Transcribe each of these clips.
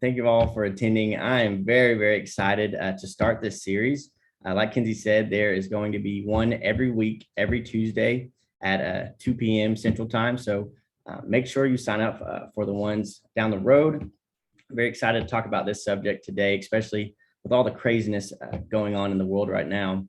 Thank you all for attending. I am very, very excited to start this series. Like Kenzie said, there is going to be one every week, every Tuesday at 2 p.m. Central Time. So make sure you sign up for the ones down the road. I'm very excited to talk about this subject today, especially with all the craziness going on in the world right now.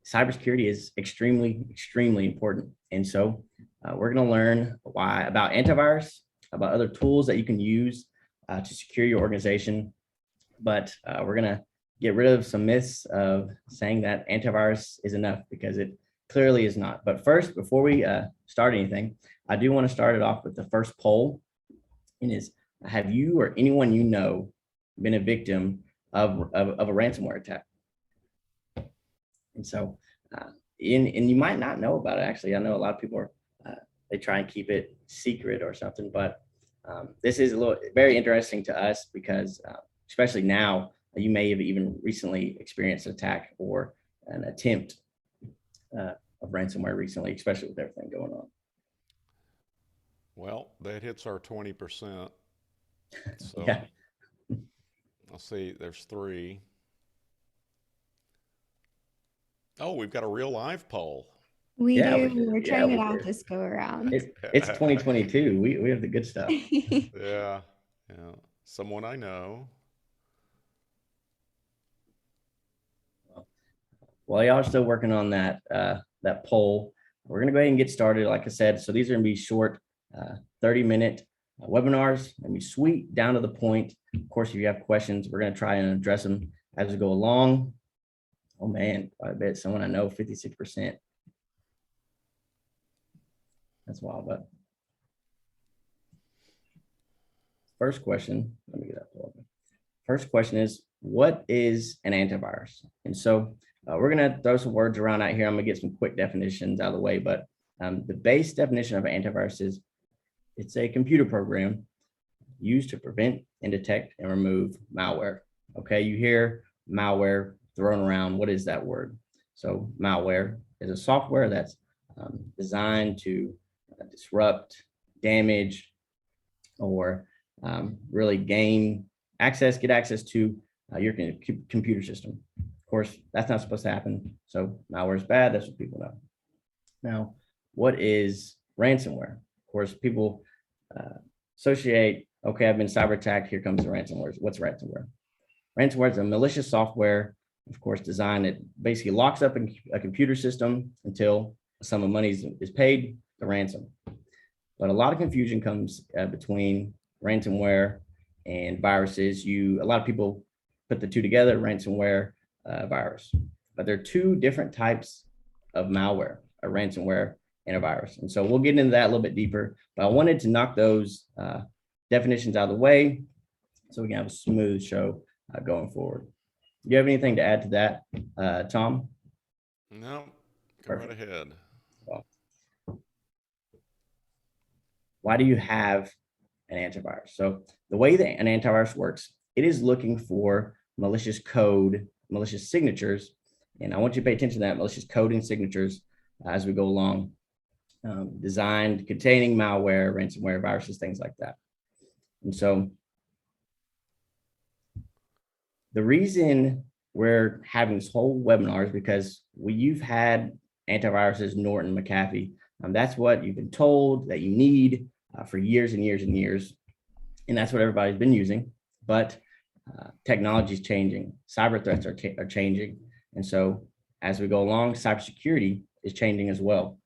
Cybersecurity is extremely, extremely important. And so we're going to learn about antivirus, about other tools that you can use to secure your organization. But we're going to get rid of some myths of saying that antivirus is enough, because it clearly is not. But first, before we start anything, I do want to start it off with the first poll. And is, have you or anyone you know been a victim of a ransomware attack? And so, and you might not know about it. Actually, I know a lot of people are, they try and keep it secret or something, but this is very interesting to us because especially now, you may have even recently experienced an attack or an attempt of ransomware recently, especially with everything going on. Well, that hits our 20%. So yeah. I'll see, there's 3. Oh, we've got a real live poll. We do. We're trying it out this go around. It's 2022. We have the good stuff. Yeah. Someone I know. While y'all are still working on that poll, we're gonna go ahead and get started. Like I said, so these are gonna be short, 30-minute webinars, and be sweet, down to the point. Of course, if you have questions, we're gonna try and address them as we go along. Oh man, I bet someone I know, 56%. That's wild. But first question, let me get that pulled up. First question is, what is an antivirus? And so we're going to throw some words around out here. I'm going to get some quick definitions out of the way, but the base definition of an antivirus is it's a computer program used to prevent and detect and remove malware. Okay, you hear malware thrown around. What is that word? So malware is a software that's designed to disrupt, damage, or really get access to your computer system. Of course, that's not supposed to happen. So malware is bad. That's what people know. Now, what is ransomware? Of course, people associate, okay, I've been cyber attacked. Here comes the ransomware. What's ransomware? Ransomware is a malicious software, of course, designed that basically locks up a computer system until a sum of money is paid, the ransom. But a lot of confusion comes between ransomware and viruses. A lot of people put the two together, ransomware, virus. But there are 2 different types of malware, a ransomware and a virus. And so we'll get into that a little bit deeper, but I wanted to knock those definitions out of the way so we can have a smooth show going forward. Do you have anything to add to that, Tom? No, go right ahead. Well, why do you have an antivirus? So the way that an antivirus works, it is looking for malicious code, malicious signatures, and I want you to pay attention to that, malicious code and signatures as we go along, designed containing malware, ransomware, viruses, things like that. And so the reason we're having this whole webinar is because you've had antiviruses, Norton, McAfee. That's what you've been told that you need for years and years and years. And that's what everybody's been using. But technology is changing. Cyber threats are changing. And so as we go along, cybersecurity is changing as well.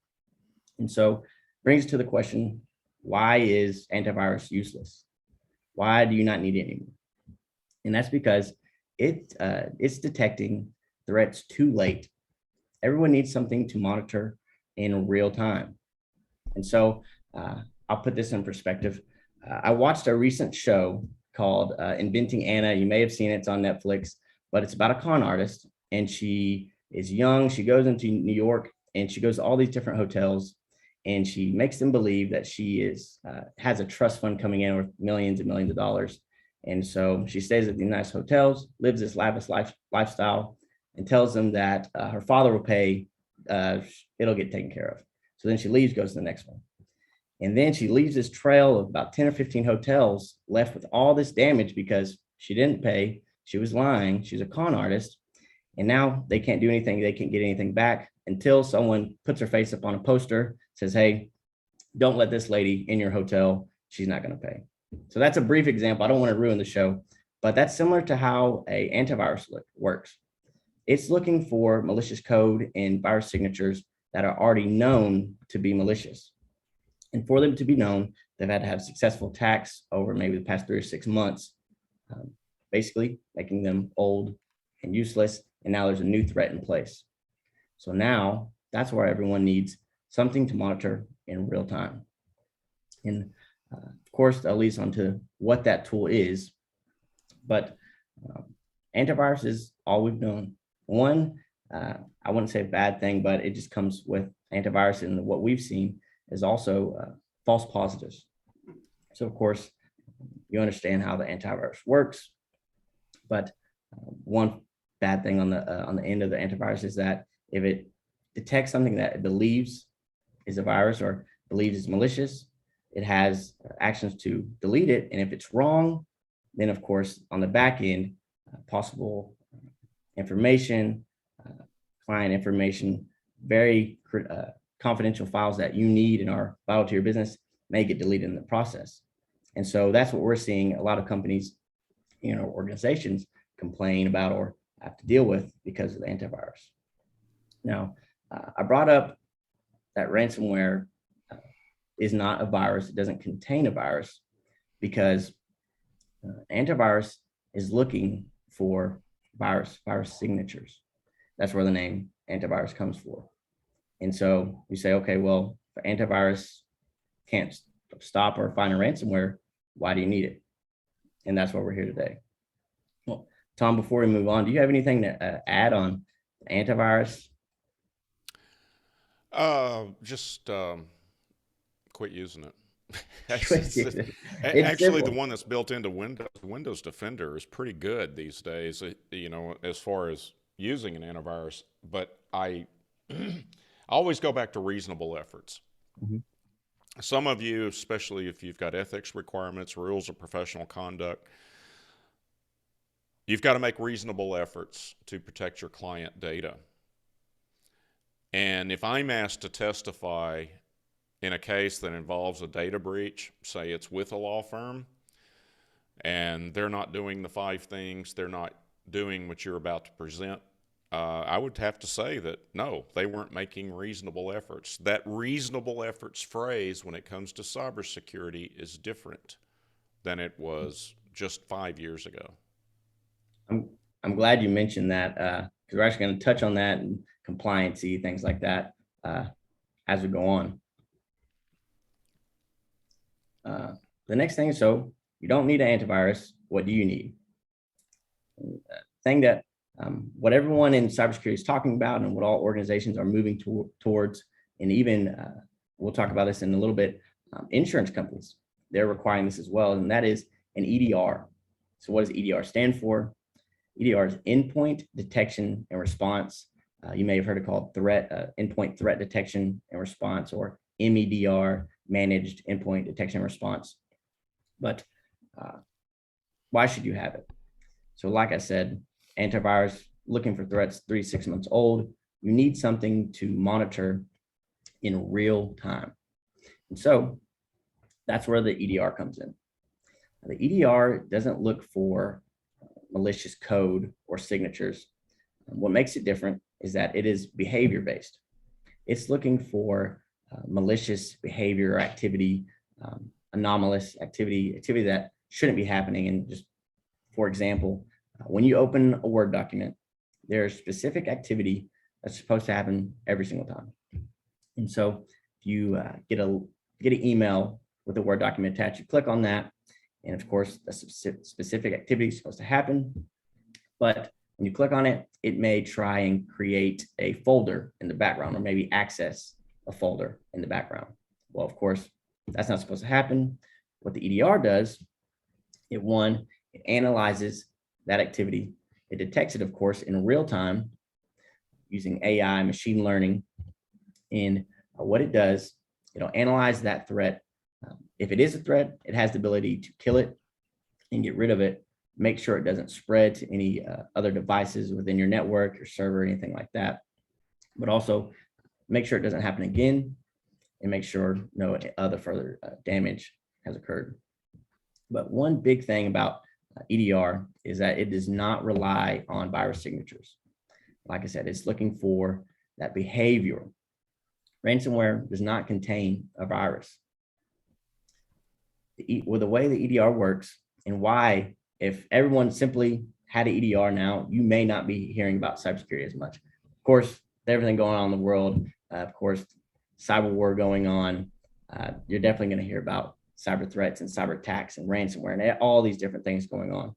And so brings us to the question, why is antivirus useless? Why do you not need it anymore? And that's because it's detecting threats too late. Everyone needs something to monitor in real time. And so I'll put this in perspective. I watched a recent show called Inventing Anna. You may have seen it. It's on Netflix, but it's about a con artist, and she is young. She goes into New York, and she goes to all these different hotels, and she makes them believe that she has a trust fund coming in with millions and millions of dollars. And so she stays at these nice hotels, lives this lavish lifestyle, and tells them that her father will pay, it'll get taken care of. So then she leaves, goes to the next one. And then she leaves this trail of about 10 or 15 hotels left with all this damage because she didn't pay. She was lying. She's a con artist. And now they can't do anything. They can't get anything back until someone puts her face up on a poster, says, hey, don't let this lady in your hotel. She's not going to pay. So that's a brief example. I don't want to ruin the show, but that's similar to how a antivirus works. It's looking for malicious code and virus signatures that are already known to be malicious. And for them to be known, they've had to have successful attacks over maybe the past 3 or 6 months, basically making them old and useless. And now there's a new threat in place. So now that's where everyone needs something to monitor in real time. And of course, that leads on to what that tool is. But antivirus is all we've known. One, I wouldn't say a bad thing, but it just comes with antivirus. And what we've seen is also false positives. So of course, you understand how the antivirus works. But one bad thing on the end of the antivirus is that if it detects something that it believes is a virus or believes is malicious, it has actions to delete it. And if it's wrong, then of course, on the back end, possible information, client information, very confidential files that you need and are vital to your business may get deleted in the process. And so that's what we're seeing a lot of companies, organizations complain about or have to deal with because of the antivirus. Now, I brought up that ransomware is not a virus. It doesn't contain a virus because antivirus is looking for virus signatures. That's where the name antivirus comes for. And so you say, okay, well, if antivirus can't stop or find a ransomware, why do you need it? And that's why we're here today. Well, Tom, before we move on, do you have anything to add on antivirus? Just quit using it. Actually, simple. The one that's built into Windows Defender is pretty good these days, as far as using an antivirus. But I always go back to reasonable efforts. Mm-hmm. Some of you, especially if you've got ethics requirements, rules of professional conduct, you've got to make reasonable efforts to protect your client data. And if I'm asked to testify in a case that involves a data breach, say it's with a law firm, and they're not doing the 5 things, they're not doing what you're about to present, I would have to say that, no, they weren't making reasonable efforts. That reasonable efforts phrase when it comes to cybersecurity is different than it was just 5 years ago. I'm glad you mentioned that because we're actually going to touch on that and compliancy, things like that as we go on. The next thing is, so you don't need an antivirus. What do you need? Thing that what everyone in cybersecurity is talking about and what all organizations are moving towards, and even we'll talk about this in a little bit, insurance companies, they're requiring this as well, and that is an EDR. So what does EDR stand for? EDR is endpoint detection and response. You may have heard it called endpoint threat detection and response, or MEDR, managed endpoint detection and response. But why should you have it? So like I said, antivirus, looking for threats 3 to 6 months old, you need something to monitor in real time. And so that's where the EDR comes in. The EDR doesn't look for malicious code or signatures. What makes it different is that it is behavior-based. It's looking for malicious behavior or activity, anomalous activity that shouldn't be happening. And just for example, when you open a Word document, there's specific activity that's supposed to happen every single time. And so if you get an email with a Word document attached, you click on that. And of course, a specific activity is supposed to happen. But when you click on it, it may try and create a folder in the background, or maybe access a folder in the background. Well, of course, that's not supposed to happen. What the EDR does, it analyzes that activity. It detects it, of course, in real time using AI, machine learning. And what it does, it'll analyze that threat If it is a threat, it has the ability to kill it and get rid of it. Make sure it doesn't spread to any other devices within your network, your server, anything like that. But also make sure it doesn't happen again, and make sure no other further damage has occurred. But one big thing about EDR is that it does not rely on virus signatures. Like I said, it's looking for that behavior. Ransomware does not contain a virus. Well, the way the EDR works, and why, if everyone simply had an EDR now, you may not be hearing about cybersecurity as much. Of course, with everything going on in the world, of course, cyber war going on, you're definitely going to hear about cyber threats and cyber attacks and ransomware and all these different things going on.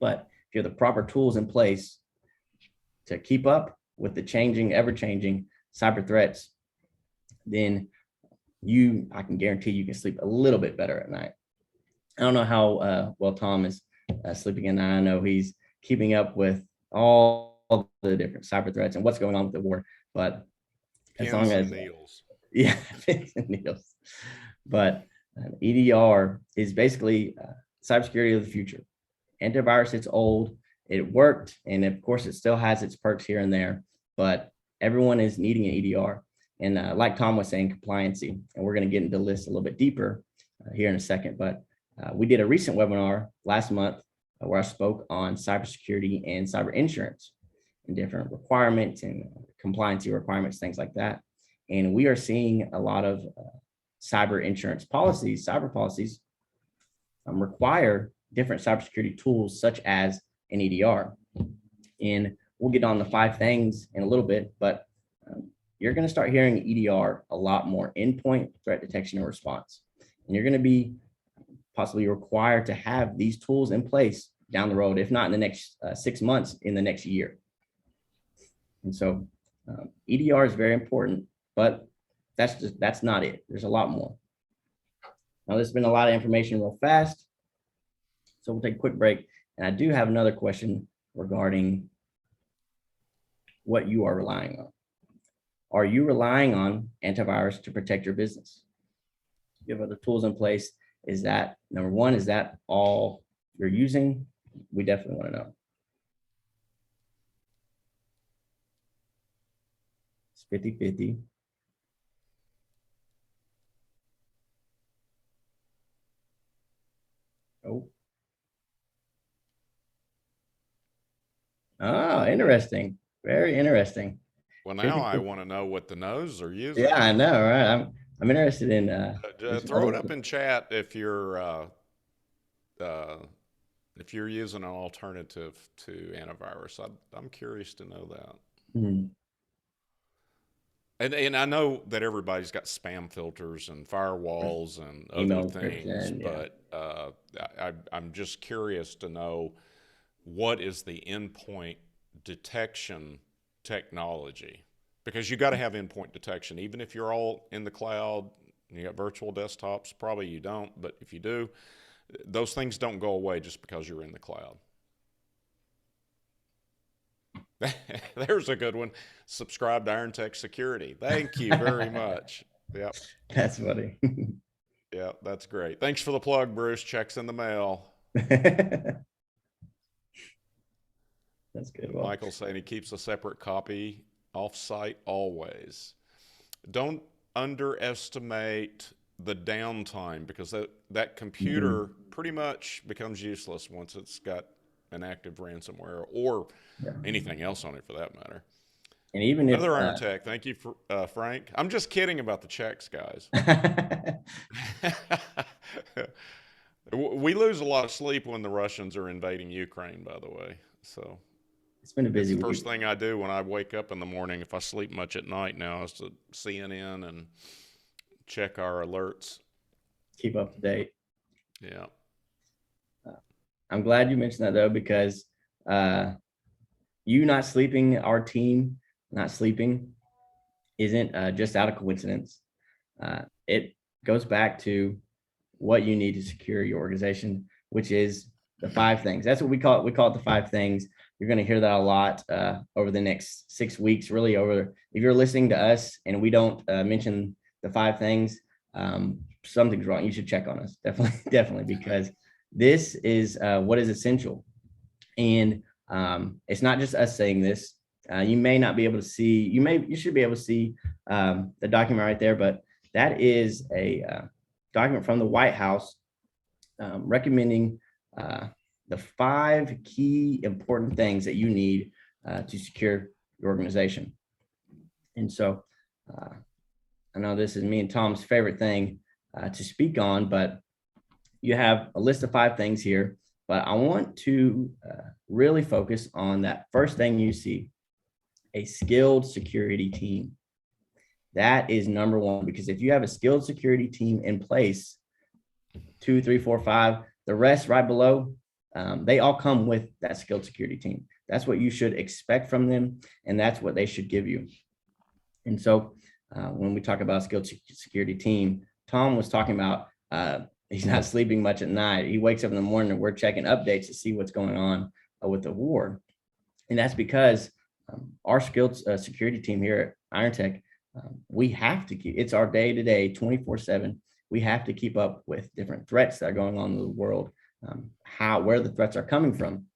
But if you have the proper tools in place to keep up with the changing, ever-changing cyber threats, then I can guarantee you can sleep a little bit better at night. I don't know how well Tom is sleeping at night. I know he's keeping up with all the different cyber threats and what's going on with the war, but as long as needles. Yeah, needles. But EDR is basically cybersecurity of the future. Antivirus, it's old, it worked, and of course it still has its perks here and there, but everyone is needing an EDR. And like Tom was saying, compliancy, and we're going to get into this a little bit deeper here in a second, but we did a recent webinar last month where I spoke on cybersecurity and cyber insurance and different requirements and compliancy requirements, things like that. And we are seeing a lot of cyber insurance policies, cyber policies require different cybersecurity tools such as an EDR. And we'll get on the 5 things in a little bit, but you're going to start hearing EDR a lot more: endpoint threat detection and response. And you're going to be possibly required to have these tools in place down the road, if not in the next 6 months, in the next year. And so EDR is very important, but that's not it. There's a lot more. Now, there's been a lot of information real fast, so we'll take a quick break. And I do have another question regarding what you are relying on. Are you relying on antivirus to protect your business? You have other tools in place. Is that, number one, is that all you're using? We definitely want to know. It's 50-50. Oh, interesting. Very interesting. Well, now I want to know what the no's are using. Yeah, I know, right? I'm interested in throw it up in chat if you're using an alternative to antivirus. I'm curious to know that. Mm-hmm. And I know that everybody's got spam filters and firewalls and other things, but I'm just curious to know, what is the endpoint detection technology? Because you got to have endpoint detection, even if you're all in the cloud, you got virtual desktops. Probably you don't, but if you do, those things don't go away just because you're in the cloud. There's a good one. Subscribe to IronTech Security. Thank you very much. Yep. That's funny. Yeah, that's great. Thanks for the plug, Bruce. Checks in the mail. That's good. Well, Michael's saying he keeps a separate copy off-site always. Don't underestimate the downtime, because that computer pretty much becomes useless once it's got an active ransomware or anything else on it for that matter. And even if another IronTech, thank you for Frank. I'm just kidding about the checks, guys. We lose a lot of sleep when the Russians are invading Ukraine, by the way. So it's been a busy week. The first thing I do when I wake up in the morning, if I sleep much at night now, is to CNN and check our alerts. Keep up to date. Yeah. I'm glad you mentioned that, though, because you not sleeping, our team not sleeping, isn't just out of coincidence. It goes back to what you need to secure your organization, which is the 5 things. That's what we call it. We call it the 5 things. You're going to hear that a lot over the next 6 weeks, really. If you're listening to us and we don't mention the 5 things, something's wrong. You should check on us. Definitely, because this is what is essential. And it's not just us saying this. You may not be able to see, you should be able to see the document right there, but that is a document from the White House recommending the 5 key important things that you need to secure your organization. And so I know this is me and Tom's favorite thing to speak on, but you have a list of 5 things here, but I want to really focus on that first thing you see, a skilled security team. That is number 1, because if you have a skilled security team in place, 2, 3, 4, 5, the rest right below, they all come with that skilled security team. That's what you should expect from them, and that's what they should give you. And so when we talk about skilled security team, Tom was talking about he's not sleeping much at night. He wakes up in the morning and we're checking updates to see what's going on with the war. And that's because our skilled security team here at IronTech, we have to keep, it's our day-to-day 24/7. We have to keep up with different threats that are going on in the world, where the threats are coming from.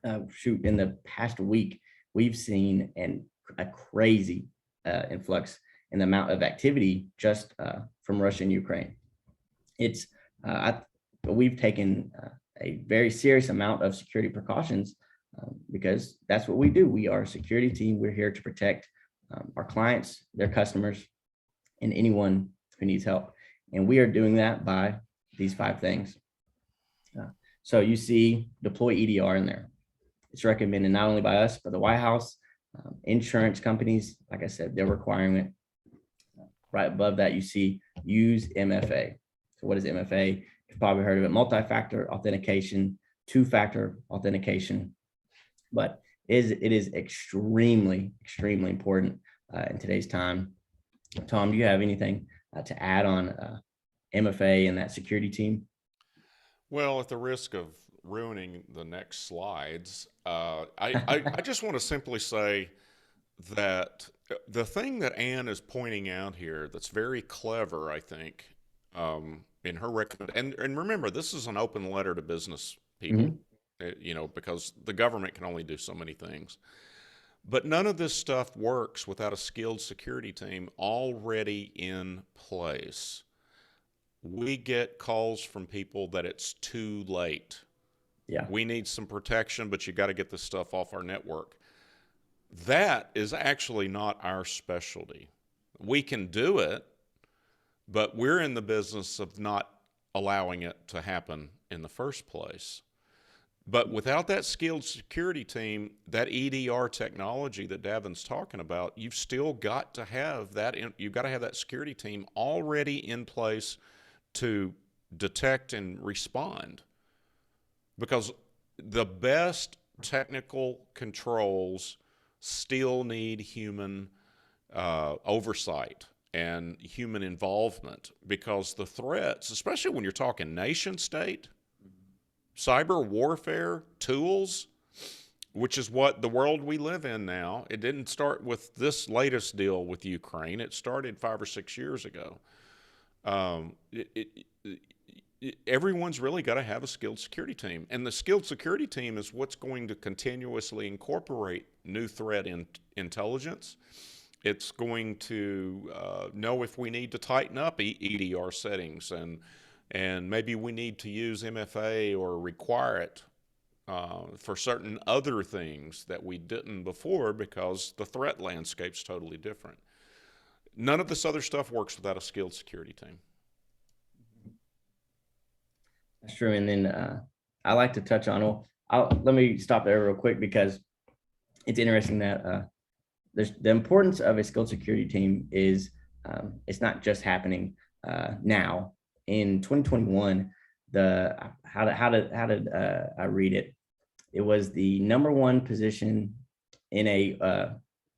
In the past week, we've seen a crazy influx in the amount of activity just from Russia and Ukraine. It's we've taken a very serious amount of security precautions because that's what we do. We are a security team. We're here to protect our clients, their customers, and anyone who needs help. And we are doing that by these 5 things. So you see deploy EDR in there. It's recommended not only by us, but the White House, insurance companies. Like I said, they're requiring it. Right above that, you see use MFA. So what is MFA? You've probably heard of it, multi-factor authentication, 2-factor authentication. But it is extremely, extremely important in today's time. Tom, do you have anything to add on MFA and that security team? Well, at the risk of ruining the next slides, I just want to simply say that the thing that Ann is pointing out here that's very clever, I think, in her recommendation, and remember, this is an open letter to business people, because the government can only do so many things. But none of this stuff works without a skilled security team already in place. We get calls from people that it's too late. Yeah. We need some protection, but you got to get this stuff off our network. That is actually not our specialty. We can do it, but we're in the business of not allowing it to happen in the first place. But without that skilled security team, that EDR technology that Davin's talking about, you've still got to have that. You've got to have that security team already in place to detect and respond. Because the best technical controls still need human oversight and human involvement, because the threats, especially when you're talking nation state, cyber warfare tools, which is what the world we live in now. It didn't start with this latest deal with Ukraine. It started 5 or 6 years ago. Everyone's really got to have a skilled security team. And the skilled security team is what's going to continuously incorporate new threat intelligence. It's going to know if we need to tighten up EDR settings, and maybe we need to use MFA or require it for certain other things that we didn't before, because the threat landscape's totally different. None of this other stuff works without a skilled security team. That's true. And then I like to touch on, let me stop there real quick, because it's interesting that the importance of a skilled security team is it's not just happening now. In 2021, how did I read it? It was the #1 position in a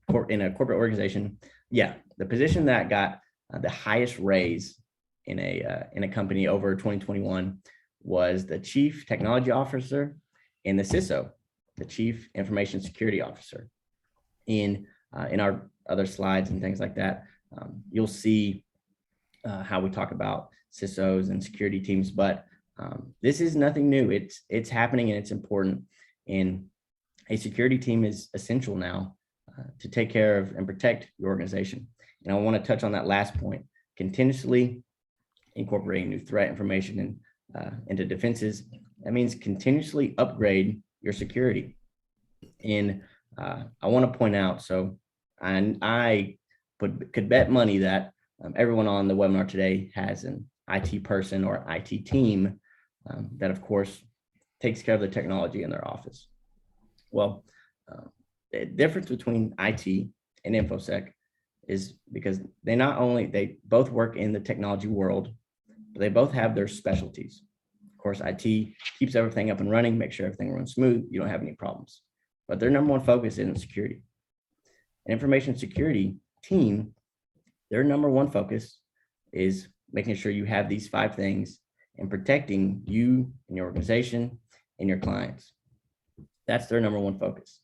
corporate organization. Yeah, the position that got the highest raise in a company over 2021 was the Chief Technology Officer and the CISO, the Chief Information Security Officer. In our other slides and things like that, you'll see how we talk about CISOs and security teams, but this is nothing new. It's happening and it's important. And a security team is essential now to take care of and protect your organization. And I want to touch on that last point, continuously incorporating new threat information into defenses. That means continuously upgrade your security. And I want to point out, so I could bet money that everyone on the webinar today has an IT person or IT team that, of course, takes care of the technology in their office. Well, the difference between IT and InfoSec is because they both work in the technology world, but they both have their specialties. Of course, IT keeps everything up and running, make sure everything runs smooth, you don't have any problems. But their number one focus is security. An information security team, their number one focus is making sure you have these 5 things and protecting you and your organization and your clients. That's their number one focus.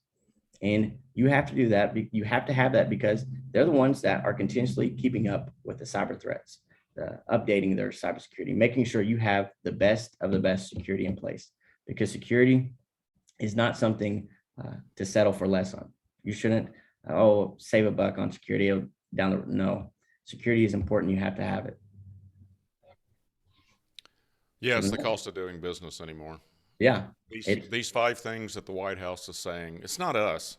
And you have to do that. You have to have that because they're the ones that are continuously keeping up with the cyber threats, updating their cybersecurity, making sure you have the best of the best security in place, because security is not something to settle for less on. You shouldn't, save a buck on security down the road. No, security is important. You have to have it. Yeah, it's the cost of doing business anymore. Yeah. These 5 things that the White House is saying, it's not us.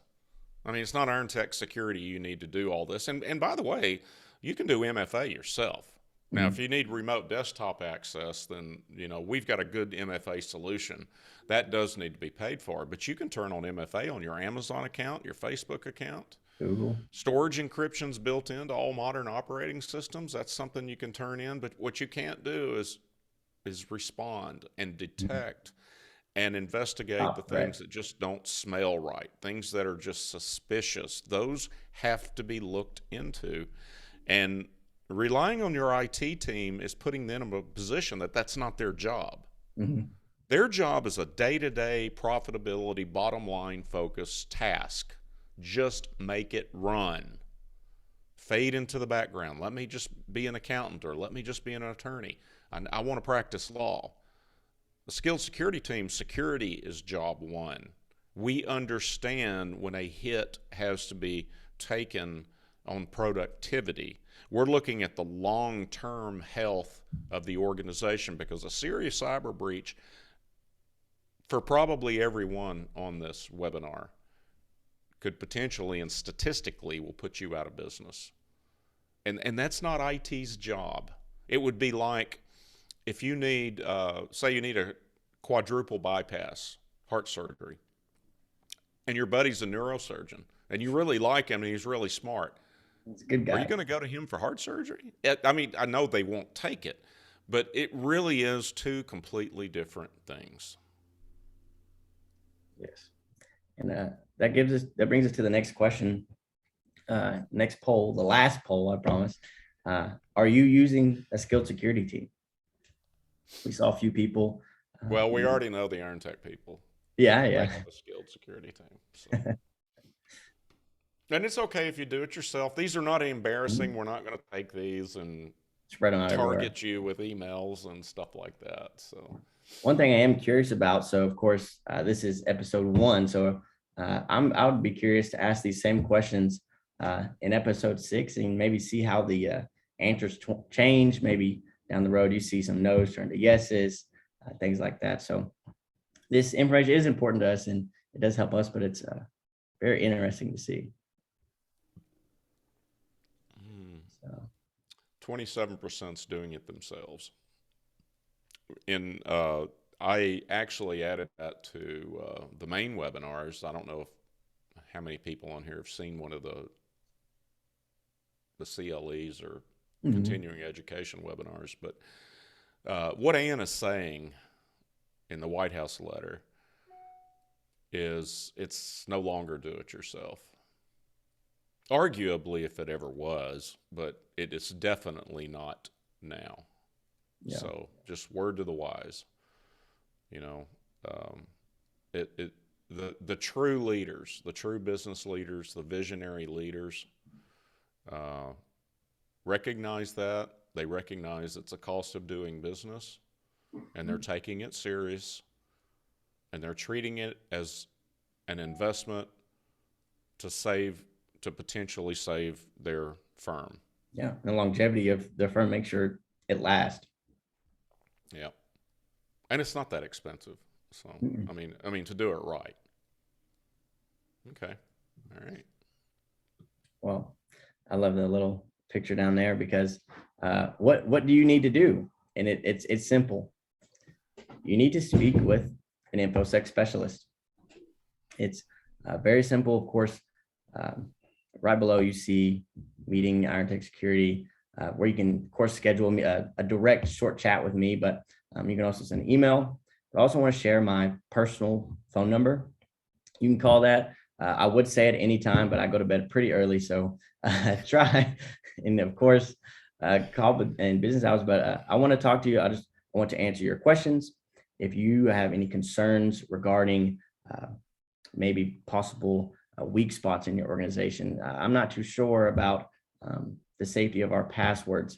I mean, it's not IronTech security you need to do all this. And by the way, you can do MFA yourself. Now, if you need remote desktop access, then, we've got a good MFA solution. That does need to be paid for, but you can turn on MFA on your Amazon account, your Facebook account. Google. Storage encryption's built into all modern operating systems. That's something you can turn in, but what you can't do is respond and detect and investigate the things that just don't smell right, things that are just suspicious. Those have to be looked into. And relying on your IT team is putting them in a position that that's not their job. Mm-hmm. Their job is a day-to-day profitability, bottom line focused task. Just make it run. Fade into the background. Let me just be an accountant, or let me just be an attorney. I want to practice law. The skilled security team, security is job one. We understand when a hit has to be taken on productivity. We're looking at the long-term health of the organization, because a serious cyber breach, for probably everyone on this webinar, could potentially and statistically will put you out of business. And that's not IT's job. It would be like if you need, say you need a quadruple bypass, heart surgery, and your buddy's a neurosurgeon, and you really like him and he's really smart. He's a good guy. Are you going to go to him for heart surgery? I mean, I know they won't take it, but it really is 2 completely different things. Yes. And that brings us to the next question. Next poll, the last poll, I promise. Are you using a skilled security team? We saw a few people. Well, we already know the IronTech people. Yeah. They have a skilled security team. So. And it's okay if you do it yourself. These are not embarrassing. We're not going to take these and spread them out target you with emails and stuff like that. So one thing I am curious about, so of course, this is episode 1. So I would be curious to ask these same questions in episode 6 and maybe see how the answers change. Maybe down the road, you see some no's turn to yeses, things like that. So this information is important to us and it does help us, but it's very interesting to see. So 27% is doing it themselves. I actually added that to the main webinars. I don't know how many people on here have seen one of the CLEs or continuing education webinars, but what Ann is saying in the White House letter is it's no longer do it yourself. Arguably, if it ever was, but it is definitely not now. Yeah. So just word to the wise, the true leaders, the true business leaders, the visionary leaders, recognize that They recognize it's a cost of doing business, and they're taking it serious, and they're treating it as an investment to potentially save their firm. Yeah, and the longevity of the firm, make sure it lasts. Yeah, and it's not that expensive. So I mean to do it right. Okay, all right. Well, I love the little picture down there because what do you need to do? And it's simple. You need to speak with an InfoSec specialist. It's very simple, of course. Right below you see meeting IronTech Security, where you can, of course, schedule a direct short chat with me, but you can also send an email. I also want to share my personal phone number. You can call that. I would say at any time, but I go to bed pretty early, so try. And of course, call in business hours. But I want to talk to you. I want to answer your questions. If you have any concerns regarding maybe possible weak spots in your organization, I'm not too sure about the safety of our passwords.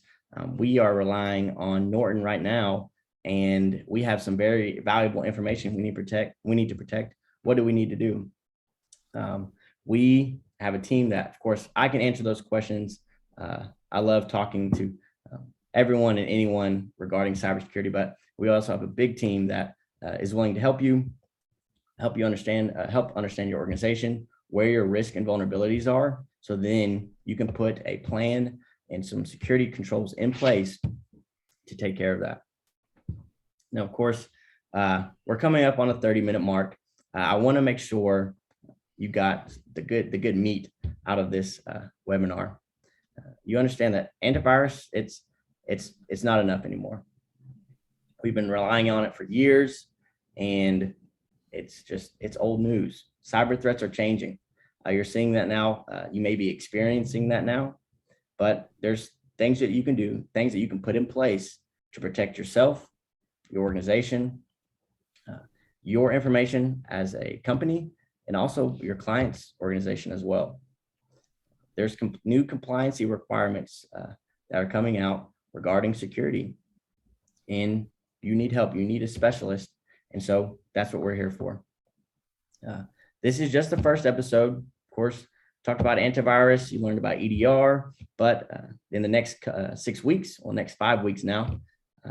We are relying on Norton right now, and we have some very valuable information we need to protect. What do we need to do? We have a team that, of course, I can answer those questions. I love talking to everyone and anyone regarding cybersecurity, but we also have a big team that is willing to help you understand your organization, where your risk and vulnerabilities are. So then you can put a plan and some security controls in place to take care of that. Now, of course, we're coming up on a 30-minute mark. I want to make sure you got the good meat out of this webinar. You understand that antivirus, it's not enough anymore. We've been relying on it for years, and it's old news. Cyber threats are changing. You're seeing that now. You may be experiencing that now, but there's things that you can do, things that you can put in place to protect yourself, your organization, your information as a company, and also your client's organization as well. There's new compliancy requirements that are coming out regarding security, and you need help. You need a specialist, and so that's what we're here for. This is just the first episode. Of course, talked about antivirus. You learned about EDR, but in the next 6 weeks, or next 5 weeks now,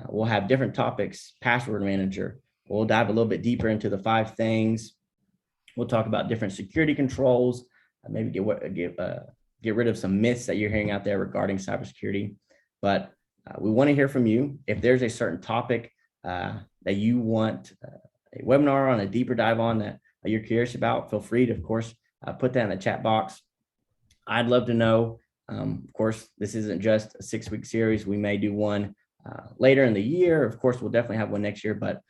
we'll have different topics. Password manager. We'll dive a little bit deeper into the 5 things. We'll talk about different security controls. Maybe get rid of some myths that you're hearing out there regarding cybersecurity. But we want to hear from you. If there's a certain topic that you want a webinar on, a deeper dive on, that you're curious about, feel free to, of course, put that in the chat box. I'd love to know. Of course, this isn't just a 6-week series. We may do one later in the year. Of course, we'll definitely have one next year, but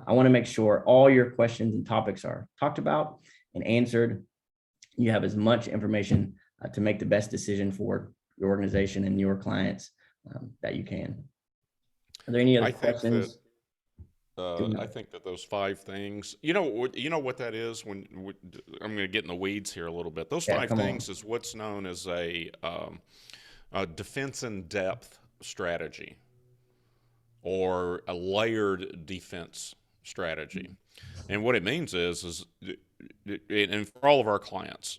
I want to make sure all your questions and topics are talked about and answered. You have as much information to make the best decision for your organization and your clients that you can. Are there any other questions? I think that those 5 things, you know what that is. When I'm going to get in the weeds here a little bit. Those 5 things is what's known as a defense in depth strategy, or a layered defense strategy. And what it means is and for all of our clients,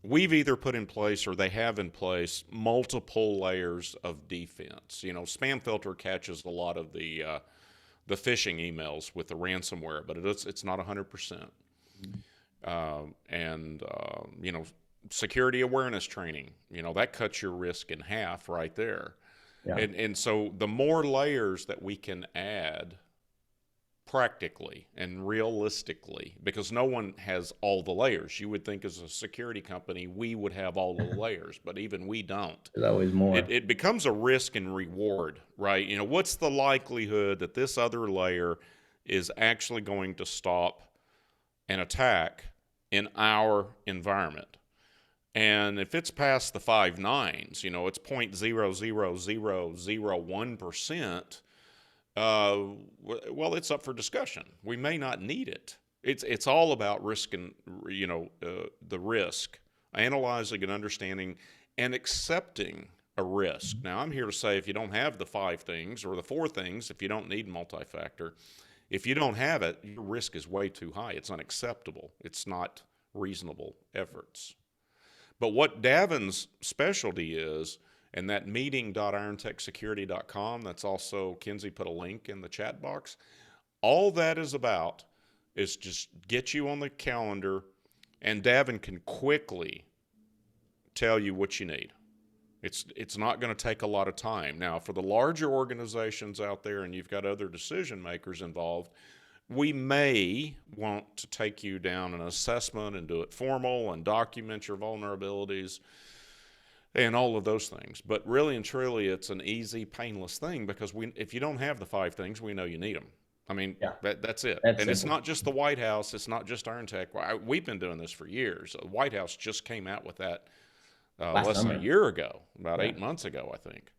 we've either put in place, or they have in place, multiple layers of defense. Spam filter catches a lot of the phishing emails with the ransomware, but it's not 100%. Security awareness training, that cuts your risk in half right there. Yeah. And so the more layers that we can add practically and realistically, because no one has all the layers. You would think as a security company, we would have all the layers, but even we don't. There's always more. It becomes a risk and reward, right? What's the likelihood that this other layer is actually going to stop an attack in our environment? And if it's past the 5 nines, it's 0.00001%. Well, it's up for discussion. We may not need it. It's all about risk and the risk, analyzing and understanding and accepting a risk. Now, I'm here to say if you don't have the 5 things or the 4 things, if you don't need multi-factor, if you don't have it, your risk is way too high. It's unacceptable. It's not reasonable efforts. But what Davin's specialty is, and that meeting.irontechsecurity.com, that's also, Kinsey put a link in the chat box, all that is about is just get you on the calendar, and Davin can quickly tell you what you need. It's not going to take a lot of time. Now, for the larger organizations out there and you've got other decision makers involved, we may want to take you down an assessment and do it formal and document your vulnerabilities and all of those things. But really and truly, it's an easy, painless thing, because if you don't have the 5 things, we know you need them. I mean, that's it. That's and it's simple. not just the White House. It's not just IronTech. We've been doing this for years. The White House just came out with that less than a year ago, about 8 months ago, I think.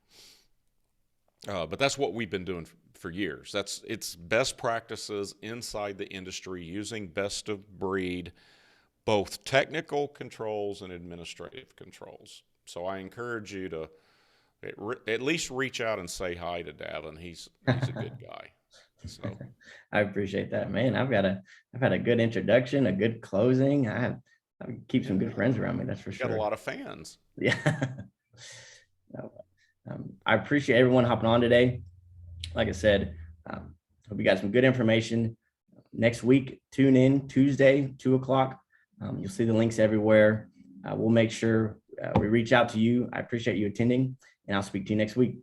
But that's what we've been doing for years. It's best practices inside the industry, using best of breed, both technical controls and administrative controls. So I encourage you to at least reach out and say hi to Davin. He's a good guy. So I appreciate that, man. I've had a good introduction, a good closing. I keep some good friends around me. That's for sure. Got a lot of fans. Yeah. I appreciate everyone hopping on today. Like I said, hope you got some good information. Next week, tune in Tuesday, 2:00. You'll see the links everywhere. We'll make sure we reach out to you. I appreciate you attending, and I'll speak to you next week.